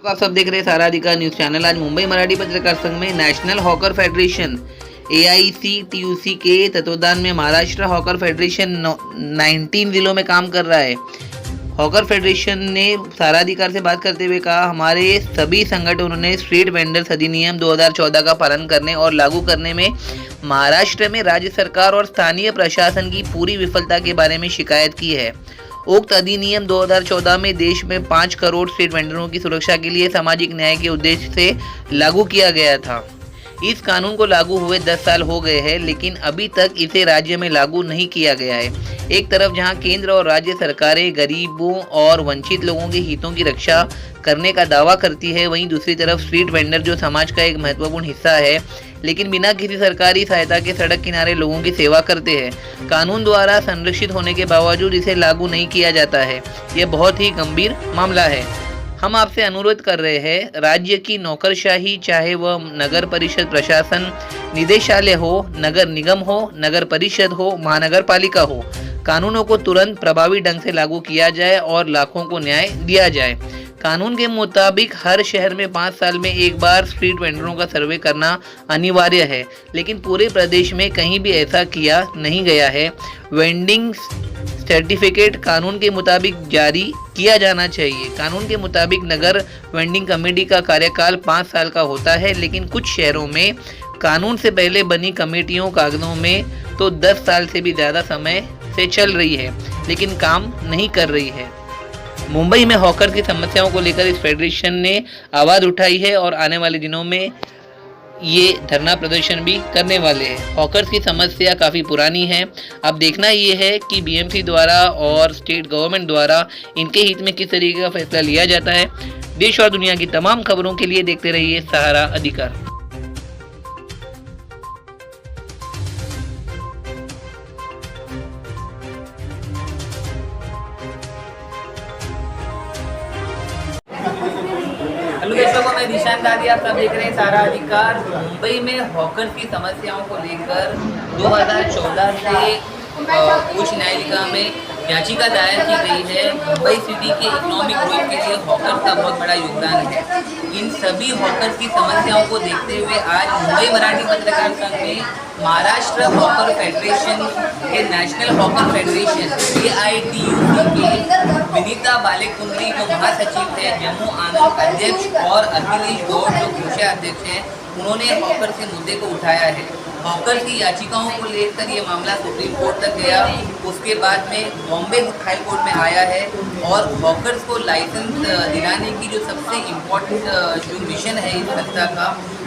आप सब देख रहे हैं सारा अधिकार न्यूज चैनल। आज मुंबई मराठी पत्रकार संघ में नेशनल हॉकर फेडरेशन AICTUC के तत्वावधान में महाराष्ट्र हॉकर फेडरेशन 19 जिलों में काम कर रहा है। हॉकर फेडरेशन ने सारा अधिकार से बात करते हुए कहा, हमारे सभी संगठनों ने स्ट्रीट वेंडर्स अधिनियम 2014 का पालन करने और लागू करने में महाराष्ट्र में राज्य सरकार और स्थानीय प्रशासन की पूरी विफलता के बारे में शिकायत की है। उक्त अधिनियम 2014 में देश में 5 करोड़ स्ट्रीट वेंडरों की सुरक्षा के लिए सामाजिक न्याय के उद्देश्य से लागू किया गया था। इस कानून को लागू हुए 10 साल हो गए हैं, लेकिन अभी तक इसे राज्य में लागू नहीं किया गया है। एक तरफ जहां केंद्र और राज्य सरकारें गरीबों और वंचित लोगों के हितों की रक्षा करने का दावा करती है, वहीं दूसरी तरफ स्ट्रीट वेंडर जो समाज का एक महत्वपूर्ण हिस्सा है, लेकिन बिना किसी सरकारी सहायता के सड़क किनारे लोगों की सेवा करते हैं। कानून द्वारा संरक्षित होने के बावजूद इसे लागू नहीं किया जाता है। यह बहुत ही गंभीर मामला है। हम आपसे अनुरोध कर रहे हैं, राज्य की नौकरशाही, चाहे वह नगर परिषद प्रशासन निदेशालय हो, नगर निगम हो, नगर परिषद हो, महानगर पालिका हो, कानूनों को तुरंत प्रभावी ढंग से लागू किया जाए और लाखों को न्याय दिया जाए। कानून के मुताबिक हर शहर में 5 साल में एक बार स्ट्रीट वेंडरों का सर्वे करना अनिवार्य है, लेकिन पूरे प्रदेश में कहीं भी ऐसा किया नहीं गया है। वेंडिंग सर्टिफिकेट कानून के मुताबिक जारी किया जाना चाहिए। कानून के मुताबिक नगर वेंडिंग कमेटी का कार्यकाल 5 साल का होता है, लेकिन कुछ शहरों में कानून से पहले बनी कमेटियों कागजों में तो 10 साल से भी ज़्यादा समय से चल रही है, लेकिन काम नहीं कर रही है। मुंबई में हॉकर की समस्याओं को लेकर इस फेडरेशन ने आवाज़ उठाई है और आने वाले दिनों में ये धरना प्रदर्शन भी करने वाले हैं। हॉकर्स की समस्या काफ़ी पुरानी है। अब देखना ये है कि BMC द्वारा और स्टेट गवर्नमेंट द्वारा इनके हित में किस तरीके का फैसला लिया जाता है। देश और दुनिया की तमाम खबरों के लिए देखते रहिए सहारा अधिकार। हेलो दर्शकों, मैं निशान दादी, आप सब देख रहे हैं सारा अधिकार। मुंबई में हॉकर्स की समस्याओं को लेकर 2014 से उच्च न्यायालय में याचिका दायर की गई है। मुंबई सिटी के इकोनॉमिक ग्रोथ के लिए हॉकर्स का बहुत बड़ा योगदान है। इन सभी हॉकर्स की समस्याओं को देखते हुए आज मुंबई मराठी पत्रकार संघ में महाराष्ट्र हॉकर फेडरेशन के नेशनल हॉकर फेडरेशन AITUC के विनीता बालेकुंद्री जो महासचिव है, जम्मू आनंद अध्यक्ष और अखिलेश गौड़ जो कोषाध्यक्ष हैं, उन्होंने हॉकर के मुद्दे को उठाया है। हॉकर की याचिकाओं को लेकर ये मामला सुप्रीम कोर्ट तक गया, उसके बाद में बॉम्बे हाई कोर्ट में आया है और हॉकर्स को लाइसेंस दिलाने की जो सबसे इम्पोर्टेंट जो मिशन है इस संस्था का,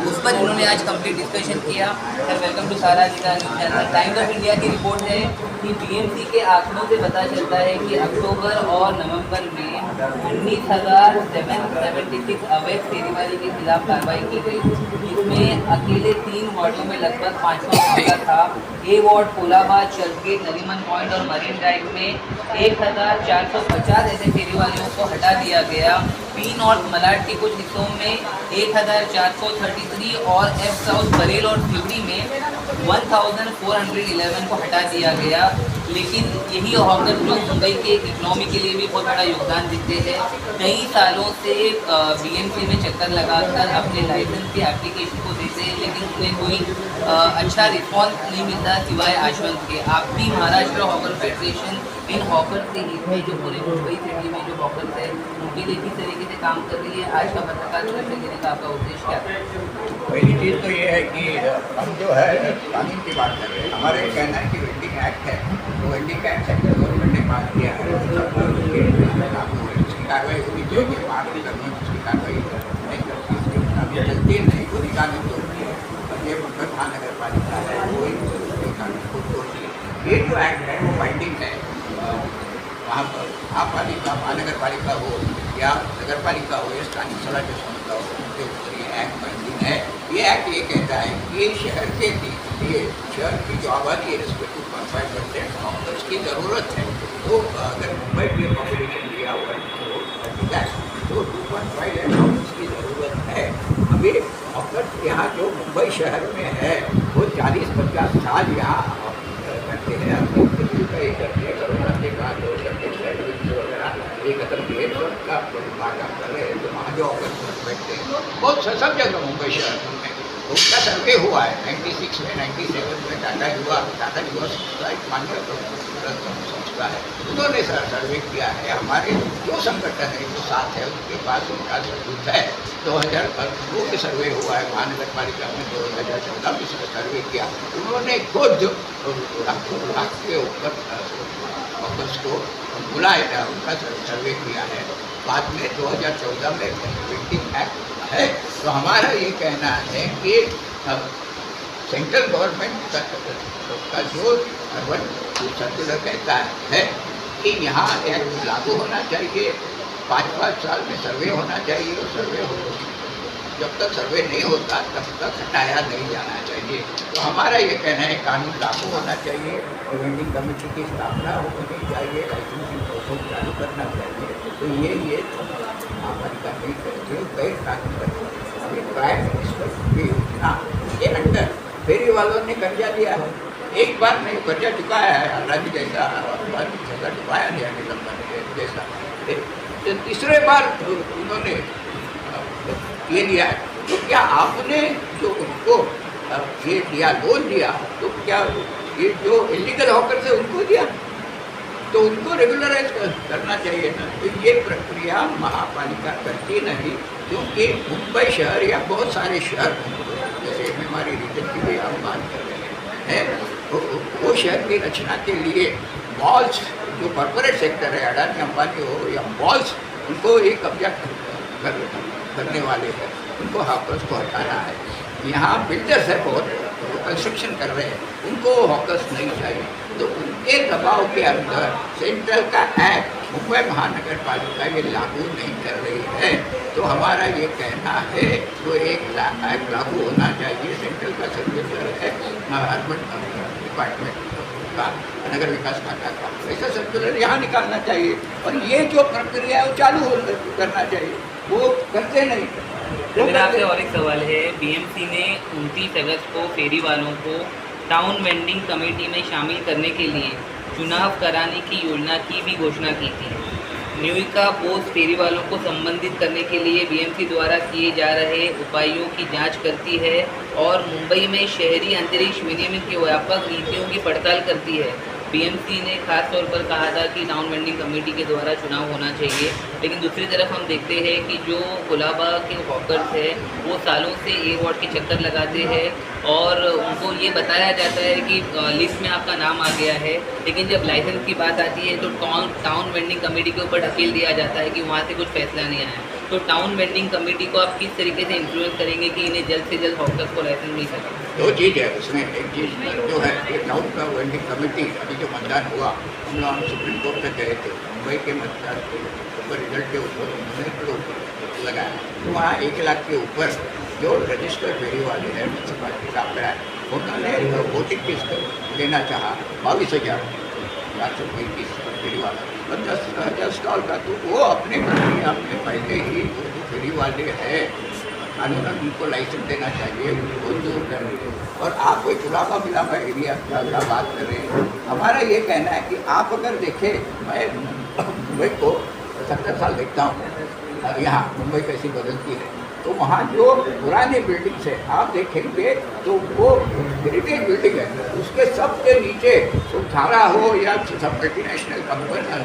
उस पर उन्होंने आज कंप्लीट डिस्कशन किया। सर, वेलकम टू सारा अधिकार news channel. Times of India की रिपोर्ट है कि BMC के आंकड़ों से पता चलता है कि अक्टूबर और नवंबर में 19,776 अवैध फेरीवाली के खिलाफ कार्रवाई की गई। इसमें अकेले 3 वार्डों में लगभग 500 मामला था। A ward Colaba, Churchgate, Nariman point और मरीन ड्राइव में 1450 ऐसे फेरीवालियों को हटा दिया गया। P नॉर्थ मलाड के कुछ हिस्सों में 1433 और F साउथ बरेल और सिवड़ी में 1411 को हटा दिया गया। लेकिन यही हॉकर जो मुंबई के इकोनॉमी के लिए भी बहुत बड़ा योगदान देते हैं। कई सालों से BMC में चक्कर लगाकर अपने लाइसेंस के एप्लीकेशन को देते हैं, लेकिन उन्हें कोई अच्छा रिस्पॉन्स नहीं मिलता सिवाय आश्वस्त के। आप भी महाराष्ट्र हॉकर फेडरेशन इन हॉकर के हित में जो पूरे मुंबई सिटी में जो हॉकर्स है उनके लिए किस तरीके से काम कर रही है, आज का पत्रकार परिचय देने का आपका उद्देश्य क्या है? पहली चीज़ तो ये है कि हम जो है कानून की बात कर रहे हैं। हमारे कहना है कि वेंडिंग एक्ट है, तो वेंडिंग एक्ट सेंट्रल गवर्नमेंट ने पास किया है, उसकी कार्रवाई होनी चाहिए। पास करने उसकी कार्रवाई नहीं करती, अभी चलती नहीं, वो निकालने को होती है। ये मतलब महानगर पालिका है, वो कानून को तोड़ती है। ये जो एक्ट है वो बाइंडिंग है। वहाँ पर महापालिका, महानगर पालिका हो या नगर पालिका हो या स्थानीय स्वराज्य संस्था हो, उनके ऊपर ये एक्ट बाइंडिंग है। ये एक्ट ये कहता है कि शहर के लिए शहर की जो आबादी है उसमें 2.5% हॉकर्स की ज़रूरत है। तो अगर मुंबई में पॉपुलेशन लिया हुआ है तो 2.5 लाख हॉकर्स की ज़रूरत है। अभी हॉकर्स यहाँ जो मुंबई शहर में है वो 40-50 साल यहाँ करते हैं, अपनी करते हैं, कोरोना के बाद वगैरह एकत्र किए तो उनका बात आप कर रहे हैं तो वहाँ जो ऑफिस बैठते हैं बहुत सब जगह मुंबई शहर में उनका सर्वे हुआ है 96 में 97 में टाटा युवा एक मान्य संस्था है, उन्होंने सर्वे किया है। हमारे जो संगठन है जो साथ है उनके पास उनका सबूत है। 2002 में सर्वे हुआ है, महानगर पालिका में 2014 में सर्वे किया उन्होंने खुद लाख के ऊपर ऑफिस को बुलाया, उनका सर्वे किया है। बाद में 2014 में पेंटिंग एक्ट है। तो हमारा ये कहना है कि सेंट्रल गवर्नमेंट का जो अर्बन सर्कुलर कहता है कि यहाँ एक्ट लागू होना चाहिए, 5-5 साल में सर्वे होना चाहिए और सर्वे जब तक सर्वे नहीं होता तब तक हटाया नहीं जाना चाहिए। तो हमारा ये कहना है कानून लागू होना चाहिए, वेंडिंग कमेटी की स्थापना होनी चाहिए, लाइसेंसिंग प्रोसेस चालू करना चाहिए। तो ये महापालिका नहीं करती गैर कानून अभी प्राइम मिनिस्टर की योजना के अंडर फेरी वालों ने कर्जा दिया है, एक बार नहीं कर्जा चुकाया है, अल्लाह जैसा कर्जा चुकाया नहीं अनिल अंबानी जैसा, तो तीसरे बार उन्होंने ये लिया है। तो क्या आपने जो उनको ये दिया लोन दिया तो क्या ये जो इलीगल हॉकर से उनको दिया तो उनको रेगुलराइज करना चाहिए ना। तो ये प्रक्रिया महापालिका करती नहीं, क्योंकि मुंबई शहर या बहुत सारे शहर जैसे हमारी रीजन की भी हम बात कर रहे हैं वो शहर की रचना के लिए मॉल्स जो कॉर्पोरेट सेक्टर है, अडानी अंबानी हो या मॉल्स, उनको ये कब्जा करने वाले हैं, उनको हॉकर्स को हटाना है। यहाँ बिल्डर्स है बहुत कंस्ट्रक्शन कर रहे हैं, उनको हॉकर्स नहीं चाहिए। तो उनके दबाव के अंदर सेंट्रल का एक्ट मुंबई महानगर पालिका ये लागू नहीं कर रही है। तो हमारा ये कहना है तो एक एक्ट लागू होना चाहिए, सेंट्रल का सर्कुलर है अर्बन डिपार्टमेंट का, नगर विकास खाता का, ऐसा सर्कुलर यहाँ निकालना चाहिए और ये जो प्रक्रिया है वो चालू करना चाहिए, वो करते नहीं। मेरा आपसे और एक सवाल है, बीएमसी ने 29 अगस्त को फेरी वालों को टाउन वेंडिंग कमेटी में शामिल करने के लिए चुनाव कराने की योजना की भी घोषणा की थी। न्यूयिका पोस्ट फेरी वालों को संबंधित करने के लिए बीएमसी द्वारा किए जा रहे उपायों की जांच करती है और मुंबई में शहरी अंतरिक्ष विनियमन की व्यापक नीतियों की पड़ताल करती है। बीएमसी ने खास तौर पर कहा था कि टाउन वेंडिंग कमेटी के द्वारा चुनाव होना चाहिए, लेकिन दूसरी तरफ हम देखते हैं कि जो गुलाबा के हॉकर्स हैं वो सालों से ए वार्ड के चक्कर लगाते हैं और उनको ये बताया जाता है कि लिस्ट में आपका नाम आ गया है, लेकिन जब लाइसेंस की बात आती है तो टाउन वेंडिंग कमेटी के ऊपर ढकेल दिया जाता है कि वहाँ से कुछ फैसला नहीं आया। तो टाउन वेंडिंग कमेटी को आप किस तरीके से इन्फ्लुएंस करेंगे कि इन्हें जल्द से जल्द हॉकर्स को लाइसेंस मिल सके? दो चीज़ है उसमें, एक चीज़ जो है कि टाउन का वेंडिंग कमेटी अभी जो मतदान हुआ हम लोग सुप्रीम कोर्ट तक गए थे, मुंबई के मतदान के ऊपर रिजल्ट के ऊपर उन्होंने लगाया तो वहाँ 1 लाख के ऊपर जो रजिस्टर फेरी वाले हैं म्यूनसिपालिटी का आंकड़ा है, उन्होंने वोटिंग किस्त लेना चाहा 22,421 फेरी वाला और 10,000 स्टॉल का। तो वो अपने पहले ही जो फेरी वाले हैं कानून उनको लाइसेंस देना चाहिए, उनको दूर करने। और आप कोई गुलाबा मिलाबा एरिया का बात कर रहे हैं, हमारा ये कहना है कि आप अगर देखें, मैं मुंबई को 70 साल देखता हूँ, यहाँ मुंबई कैसी बदलती है, तो वहाँ जो पुराने बिल्डिंग्स है आप देखेंगे तो वो हेरिटेज बिल्डिंग है, उसके सबके नीचे सुधारा हो या सब मल्टीनेशनल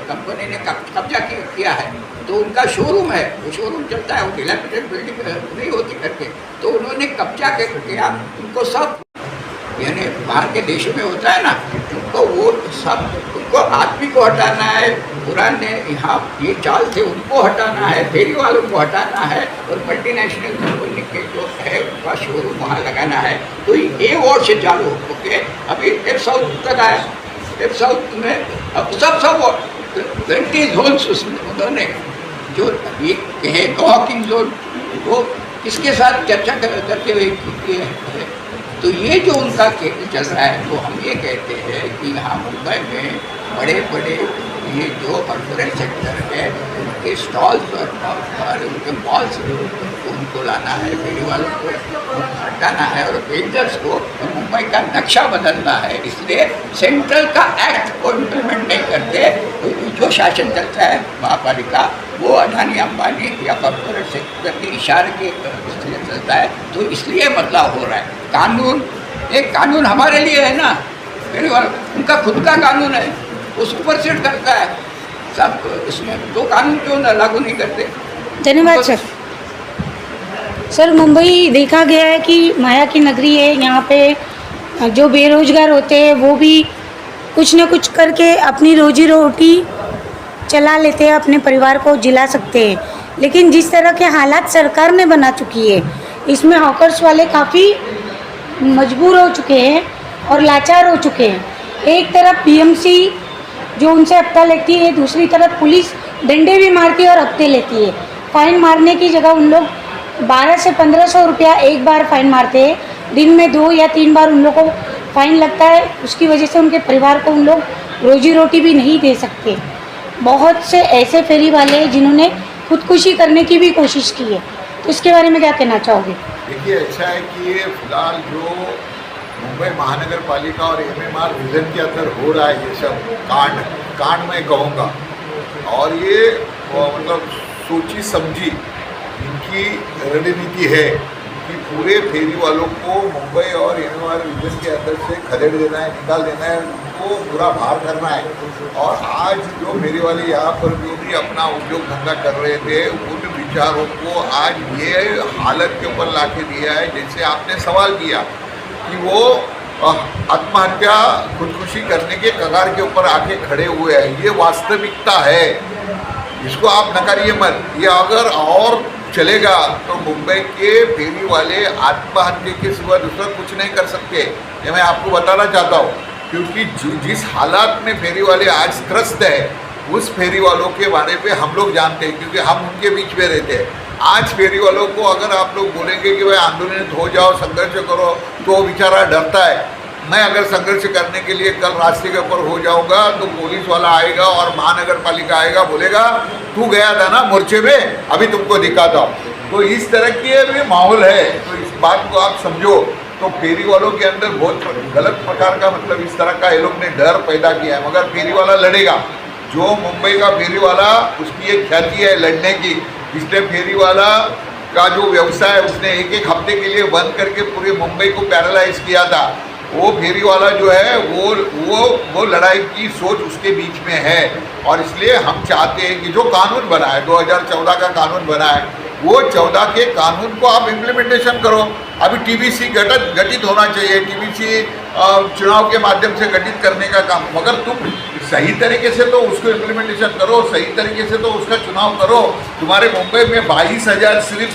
कंपनी ने कब्जा किया है, तो उनका शोरूम है, वो शोरूम चलता है, वो डिलैपिडेटेड बिल्डिंग नहीं होती करके, तो उन्होंने कब्जा किया उनको सब, यानी बाहर के देशों में होता है ना, उनको वो सब उनको आदमी को हटाना है, पुराने यहाँ ये चाल थे उनको हटाना है, फेरी वालों को हटाना है और मल्टीनेशनल कंपनी के जो है उनका शोरूम वहाँ लगाना है। तो ये वार्ड से चालू ओके, अभी एफ साउथ तक आया, एफ साउथ में अब सब 20 जोन्स उसमें उन्होंने जो ये कहे नो हॉकिंग जोन वो किसके साथ चर्चा करते हुए किए हैं। तो ये जो उनका खेल चल रहा है, तो हम ये कहते हैं कि यहाँ मुंबई में बड़े बड़े ये जो कॉर्पोरेट सेक्टर है उनके स्टॉल्स और उनके मॉल्स उनको लाना है, फेरी वालों को हटाना है और पेंटर्स को मुंबई का नक्शा बदलना है। इसलिए सेंट्रल का एक्ट को इम्प्लीमेंट नहीं करते, जो शासन चलता है महापालिका वो अडानी अंबानी या कॉर्पोरेट सेक्टर के इशारे के इसलिए चलता है। तो इसलिए बदलाव हो रहा है। कानून, एक कानून हमारे लिए है ना, फेरी वाला उनका खुद का कानून है, वो सुपरसीड करता है सब। उसमें तो कानून क्यों ना लागू नहीं करते? धन्यवाद सर। सर, मुंबई देखा गया है कि माया की नगरी है। यहाँ पे जो बेरोजगार होते हैं वो भी कुछ न कुछ करके अपनी रोजी रोटी चला लेते हैं, अपने परिवार को जिला सकते हैं। लेकिन जिस तरह के हालात सरकार ने बना चुकी है, इसमें हॉकर्स वाले काफ़ी मजबूर हो चुके हैं और लाचार हो चुके हैं। एक तरफ बीएमसी जो उनसे हफ्ता लेती है, दूसरी तरफ पुलिस डंडे भी मारती है और हफ्ते लेती है। फ़ाइन मारने की जगह उन लोग 1200 से 1500 रुपया एक बार फ़ाइन मारते हैं। दिन में 2 या 3 बार उन लोग को फ़ाइन लगता है। उसकी वजह से उनके परिवार को उन लोग रोजी रोटी भी नहीं दे सकते। बहुत से ऐसे फेरी वाले हैं जिन्होंने खुदकुशी करने की भी कोशिश की है, तो इसके बारे में क्या कहना चाहोगे? देखिए, अच्छा है कि ये फिलहाल जो मुंबई महानगर पालिका और एमएमआर विजन के अंदर हो रहा है, ये सब कांड मैं कहूँगा, और ये मतलब सोची समझी इनकी रणनीति है कि पूरे फेरी वालों को मुंबई और एमएमआर विजन के अंदर से खदेड़ देना है, निकाल देना है, उनको पूरा बाहर करना है। और आज जो फेरी वाले यहाँ पर जो भी अपना उद्योग धंधा कर रहे थे, उन विचारों को आज ये हालत के ऊपर ला के दिया है। जैसे आपने सवाल किया कि वो आत्महत्या खुदकुशी करने के कगार के ऊपर आके खड़े हुए हैं, ये वास्तविकता है, इसको आप नकारिए मत। ये अगर और चलेगा तो मुंबई के फेरी वाले आत्महत्या के सिवा दूसरा कुछ नहीं कर सकते, ये मैं आपको बताना चाहता हूँ। क्योंकि जिस हालात में फेरी वाले आज त्रस्त है, उस फेरी वालों के बारे में हम लोग जानते हैं, क्योंकि हम उनके बीच में रहते हैं। आज फेरी वालों को अगर आप लोग बोलेंगे कि भाई आंदोलित हो जाओ, संघर्ष करो, तो बेचारा डरता है। मैं अगर संघर्ष करने के लिए कल रास्ते के ऊपर हो जाऊंगा तो पुलिस वाला आएगा और महानगर पालिका आएगा, बोलेगा तू गया था ना मोर्चे में, अभी तुमको दिखाता हूँ। तो इस तरह की भी माहौल है, तो इस बात को आप समझो। तो फेरी वालों के अंदर बहुत गलत प्रकार का, मतलब इस तरह का ये लोग ने डर पैदा किया है। मगर फेरी वाला लड़ेगा, जो मुंबई का फेरी वाला, उसकी एक ख्याति है लड़ने की। इसलिए फेरी वाला का जो व्यवसाय उसने एक हफ्ते के लिए बंद करके पूरे मुंबई को पैरालाइज किया था, वो फेरी वाला जो है वो लड़ाई की सोच उसके बीच में है। और इसलिए हम चाहते हैं कि जो कानून बना है, 2014 का कानून बना है, वो 14 के कानून को आप इम्प्लीमेंटेशन करो। अभी टीबीसी गठित होना चाहिए, टीबीसी चुनाव के माध्यम से गठित करने का काम। मगर तुम सही तरीके से तो उसको इम्प्लीमेंटेशन करो, सही तरीके से तो उसका चुनाव करो। तुम्हारे मुंबई में 22,000 सिर्फ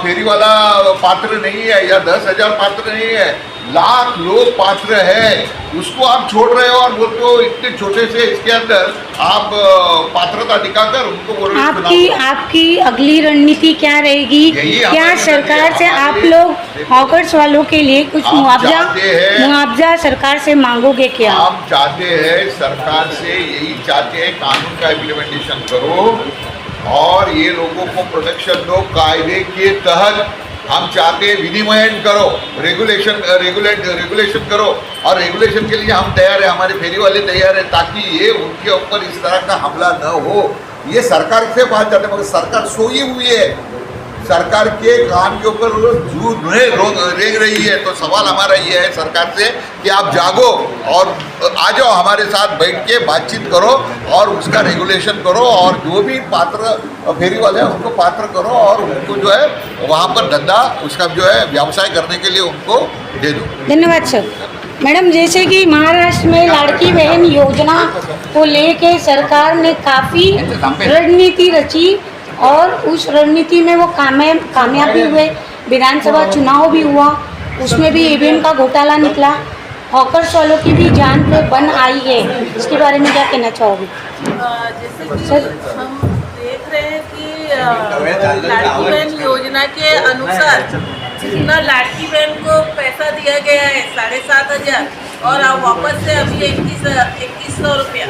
फेरी वाला पात्र नहीं है, या 10,000 पात्र नहीं है, लाख लोग पात्र है, उसको आप छोड़ रहे हो। और वो तो इतने छोटे से इसके अंदर आप पात्रता दिखाकर उनको बोल रहे हो। आपकी अगली रणनीति क्या रहेगी? क्या सरकार से आप लोग हॉकर्स वालों के लिए कुछ मुआवजा सरकार से मांगोगे? क्या हम चाहते हैं सरकार से, यही चाहते हैं कानून का इम्प्लीमेंटेशन करो और ये लोगों को प्रोटेक्शन दो। कायदे के तहत हम चाहते हैं विनिमयन करो, रेगुलेशन करो, और रेगुलेशन के लिए हम तैयार हैं, हमारे फेरी वाले तैयार हैं, ताकि ये उनके ऊपर इस तरह का हमला न हो। ये सरकार से बात चाहते हैं, मगर सरकार सोई हुई है, सरकार के काम के ऊपर रेंग रही है। तो सवाल हमारा ये है सरकार से कि आप जागो और आ जाओ, हमारे साथ बैठ के बातचीत करो और उसका रेगुलेशन करो, और जो भी पात्र फेरी वाले हैं उनको पात्र करो, और उनको जो है वहाँ पर धंधा उसका जो है व्यवसाय करने के लिए उनको दे दो। धन्यवाद सर। मैडम, जैसे कि महाराष्ट्र में लाड़की बहन योजना को लेके सरकार ने काफ़ी रणनीति रची और उस रणनीति में वो कामयाब भी हुए। विधानसभा चुनाव भी हुआ, उसमें भी ईवीएम का घोटाला निकला, हॉकर्स वालों की भी जान पे बन आई है। इसके बारे में क्या कहना चाहोगे? जैसे कि हम देख रहे हैं कि लाड़की बहन योजना के अनुसार जितना लाड़की बहन को पैसा दिया गया है 7,500 और अब वापस से अभी 2100 रुपया,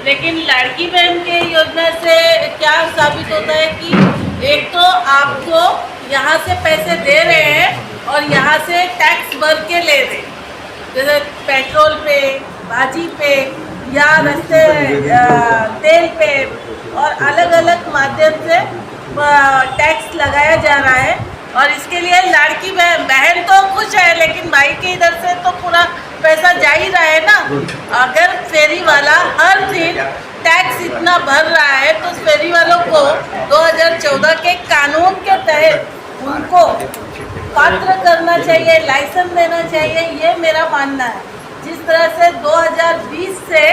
लेकिन लाड़की बहन के योजना से क्या साबित होता है कि एक तो आपको यहाँ से पैसे दे रहे हैं और यहाँ से टैक्स भर के ले रहे हैं, जैसे पेट्रोल पे, भाजी पे या रस्ते तेल पे, और अलग अलग माध्यम से टैक्स लगाया जा रहा है। और इसके लिए लड़की बहन तो खुश है, लेकिन भाई के इधर से तो पूरा पैसा जा ही रहा है ना। अगर फेरी वाला हर दिन टैक्स इतना भर रहा है तो फेरी वालों को 2014 के कानून के तहत उनको पात्र करना चाहिए, लाइसेंस देना चाहिए, ये मेरा मानना है। जिस तरह से 2020 से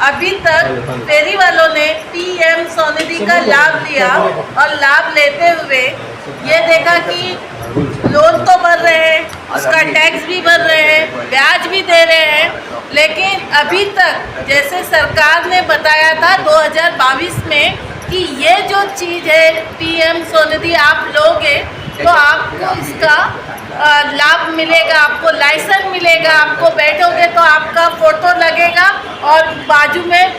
अभी तक फेरी वालों ने PM स्वनिधि का लाभ लिया और लाभ लेते हुए ये देखा कि लोन तो भर रहे हैं, उसका टैक्स भी भर रहे हैं, ब्याज भी दे रहे हैं, लेकिन अभी तक जैसे सरकार ने बताया था 2022 में कि ये जो चीज़ है PM स्वनिधि आप लोगे तो आपको इसका लाभ मिलेगा, आपको लाइसेंस मिलेगा, आपको बैठोगे तो आपका फोटो लगेगा और बाजू में